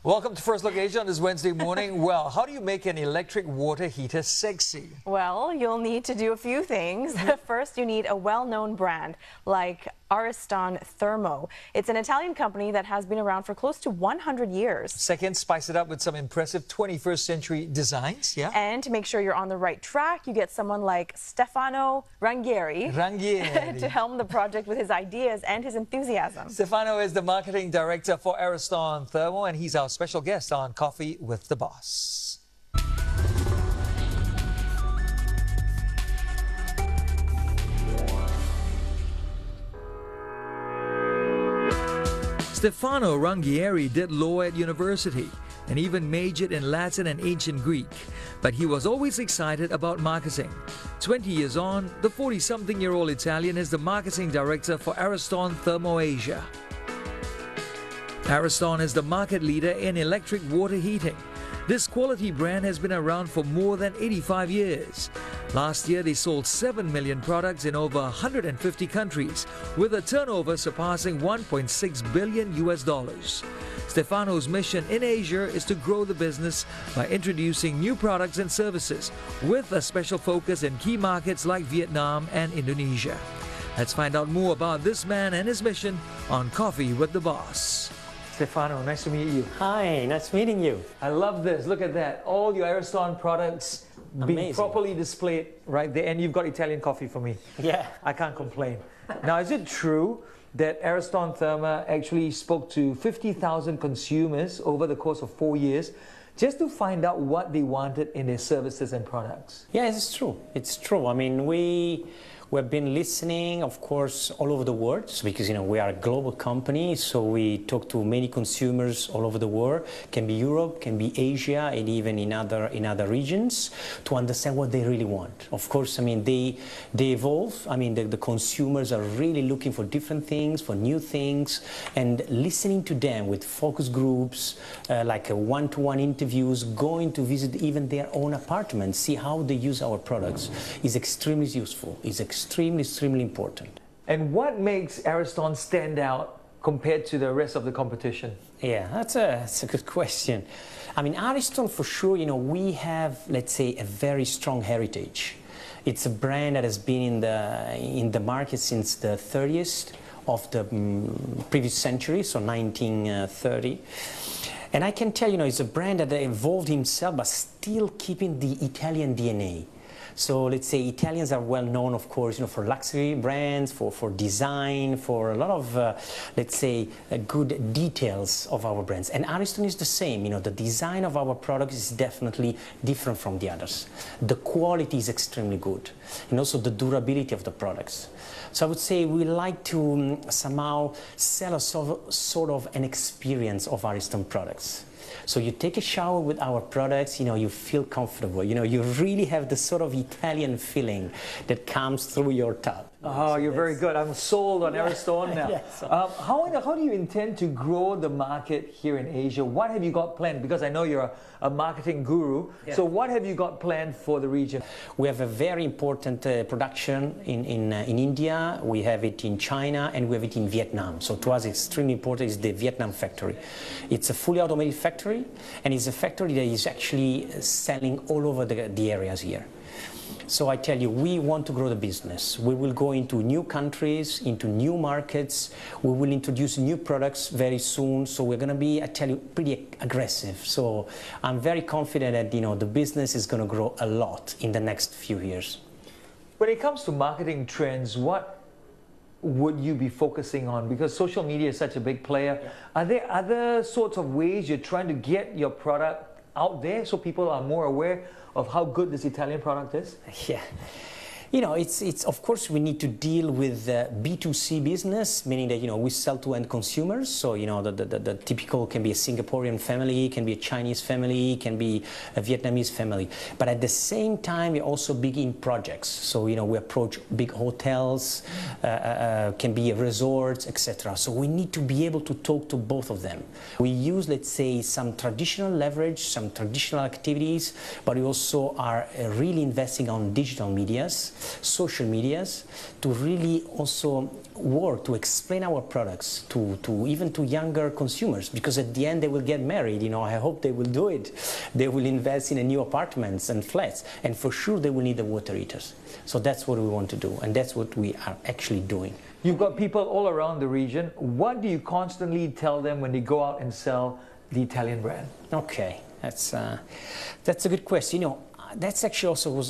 Welcome to First Look Asia on this Wednesday morning. Well, how do you make an electric water heater sexy? Well, you'll need to do a few things. First, you need a well-known brand like Ariston Thermo. It's an Italian company that has been around for close to 100 years. Second, spice it up with some impressive 21st century designs. Yeah. And to make sure you're on the right track, you get someone like Stefano Ranghieri to helm the project with his ideas and his enthusiasm. Stefano is the marketing director for Ariston Thermo, and he's our special guest on Coffee with the Boss. Stefano Ranghieri did law at university and even majored in Latin and ancient Greek, but he was always excited about marketing. 20 years on, the 40-something-year-old Italian is the marketing director for Ariston Thermo Asia. Ariston is the market leader in electric water heating. This quality brand has been around for more than 85 years. Last year, they sold 7 million products in over 150 countries, with a turnover surpassing $1.6 billion. Stefano's mission in Asia is to grow the business by introducing new products and services, with a special focus in key markets like Vietnam and Indonesia. Let's find out more about this man and his mission on Coffee with the Boss. Stefano, nice to meet you. Hi, nice meeting you. I love this. Look at that. All your Ariston products being properly displayed right there. And you've got Italian coffee for me. Yeah. I can't complain. Now, is it true that Ariston Thermo actually spoke to 50,000 consumers over the course of 4 years just to find out what they wanted in their services and products? Yeah, it's true. It's true. I mean, we've been listening, of course, all over the world, because we are a global company, so we talk to many consumers all over the world. Can be Europe, can be Asia, and even in other regions, to understand what they really want. Of course, I mean they evolve. I mean the consumers are really looking for different things, for new things, and listening to them with focus groups, like one-to-one interviews, going to visit even their own apartments, see how they use our products, is extremely useful. Is extremely important. And what makes Ariston stand out compared to the rest of the competition? Yeah, that's a good question. I mean, Ariston, for sure, we have, let's say, a very strong heritage. It's a brand that has been in the market since the 30s of the previous century, so 1930. And I can tell it's a brand that evolved himself, but still keeping the Italian DNA. So let's say Italians are well known, of course, for luxury brands, for design, for a lot of, let's say, good details of our brands. And Ariston is the same. The design of our products is definitely different from the others. The quality is extremely good, and also the durability of the products. So I would say we like to somehow sell a sort of an experience of Ariston products. So you take a shower with our products, you feel comfortable, you really have the sort of Italian feeling that comes through your tub. Oh, you're very good. I'm sold on Ariston now. Yes. How do you intend to grow the market here in Asia? What have you got planned? Because I know you're a marketing guru. Yeah. So what have you got planned for the region? We have a very important production in India. We have it in China, and we have it in Vietnam. So to us, extremely important is the Vietnam factory. It's a fully automated factory, and it's a factory that is actually selling all over the areas here. So I tell you, we want to grow the business. We will go into new countries, into new markets. We will introduce new products very soon. So we're going to be, I tell you, pretty aggressive. So I'm very confident that the business is going to grow a lot in the next few years. When it comes to marketing trends, what would you be focusing on? Because social media is such a big player. Yeah. Are there other sorts of ways you're trying to get your product out there so people are more aware of how good this Italian product is? Yeah. It's of course we need to deal with B2C business, meaning that we sell to end consumers. So the typical can be a Singaporean family, can be a Chinese family, can be a Vietnamese family. But at the same time, we're also big in projects. So we approach big hotels, can be resorts, etc. So we need to be able to talk to both of them. We use, let's say, some traditional leverage, some traditional activities, but we also are really investing on digital medias. social medias, to really also work to explain our products to even to younger consumers, because at the end they will get married. I hope they will do it. They will invest in a new apartments and flats, and for sure they will need the water heaters. So that's what we want to do, and that's what we are actually doing. You've got people all around the region. What do you constantly tell them when they go out and sell the Italian brand? Okay, that's a good question. That's actually also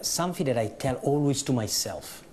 something that I tell always to myself.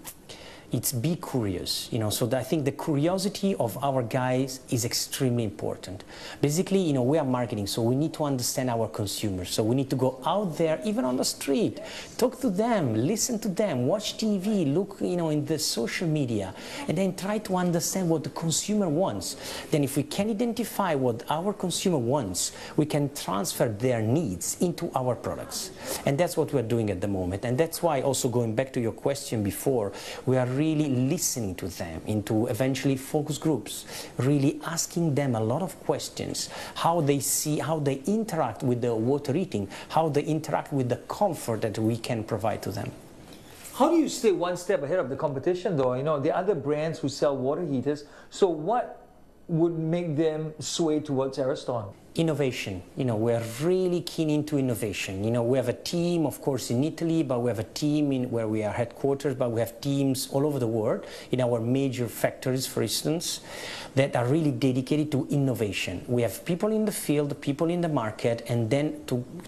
It's be curious, so I think the curiosity of our guys is extremely important. Basically, we are marketing, so we need to understand our consumers. So we need to go out there, even on the street, talk to them, listen to them, watch TV, look, in the social media, and then try to understand what the consumer wants. Then if we can identify what our consumer wants, we can transfer their needs into our products. And that's what we're doing at the moment. And that's why, also going back to your question before, we are really listening to them into eventually focus groups, really asking them a lot of questions, how they see, how they interact with the water heating, how they interact with the comfort that we can provide to them. How do you stay one step ahead of the competition though? The other brands who sell water heaters, so what would make them sway towards Ariston? Innovation. We're really keen into innovation. We have a team, of course, in Italy, but we have a team where we are headquarters, but we have teams all over the world in our major factories, for instance, that are really dedicated to innovation. We have people in the field, people in the market, and then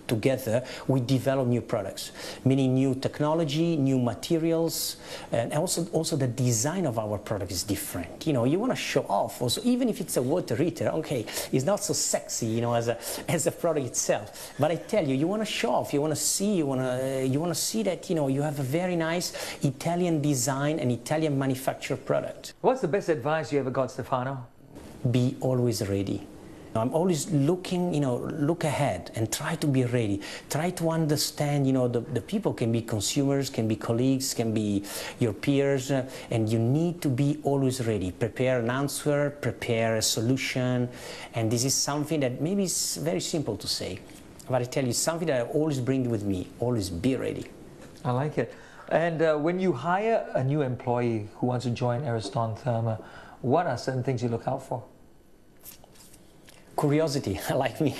together we develop new products, meaning new technology, new materials, and also the design of our product is different. You want to show off also, even if it's a water heater, okay, it's not so sexy, as a product itself. But I tell you, you want to show off, you want to see that, you have a very nice Italian design and Italian manufactured product. What's the best advice you ever got, Stefano? Be always ready. I'm always looking, look ahead and try to be ready. Try to understand, the people can be consumers, can be colleagues, can be your peers, and you need to be always ready. Prepare an answer, prepare a solution, and this is something that maybe is very simple to say, but I tell you, something that I always bring with me, always be ready. I like it. And when you hire a new employee who wants to join Ariston Thermo, what are certain things you look out for? Curiosity, like me.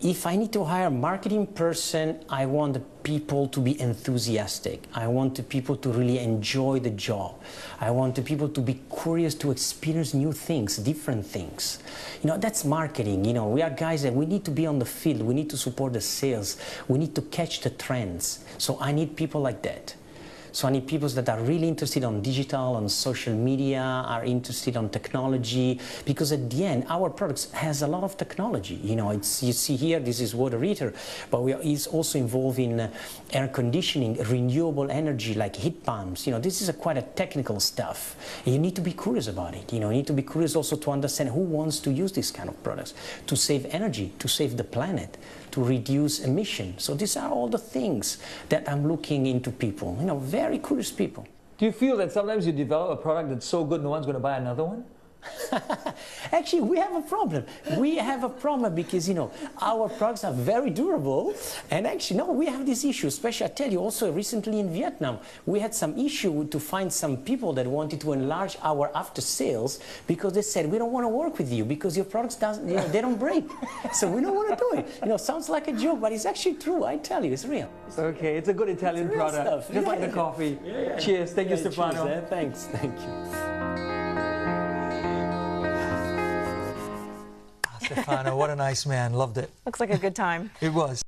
If I need to hire a marketing person, I want the people to be enthusiastic. I want the people to really enjoy the job. I want the people to be curious to experience new things, different things. That's marketing. We are guys that we need to be on the field. We need to support the sales. We need to catch the trends. So I need people like that. So I need people that are really interested on digital, on social media, are interested on technology, because at the end, our products has a lot of technology. You see here, this is water heater, but it's also involved in air conditioning, renewable energy like heat pumps. This is quite a technical stuff. And you need to be curious about it. You need to be curious also to understand who wants to use this kind of products, to save energy, to save the planet, to reduce emissions. So these are all the things that I'm looking into people, very curious people. Do you feel that sometimes you develop a product that's so good no one's going to buy another one? Actually, we have a problem. We have a problem because, our products are very durable. And actually, no, we have this issue. Especially, I tell you, also recently in Vietnam, we had some issue to find some people that wanted to enlarge our after sales because they said, we don't want to work with you because your products they don't break. So we don't want to do it. Sounds like a joke, but it's actually true. I tell you, it's real. Okay, it's a good Italian product. Stuff. Just like the coffee. Yeah. Cheers. Thank you, Stefano. Cheers, thanks. Thank you. Stefano, what a nice man. Loved it. Looks like a good time. It was.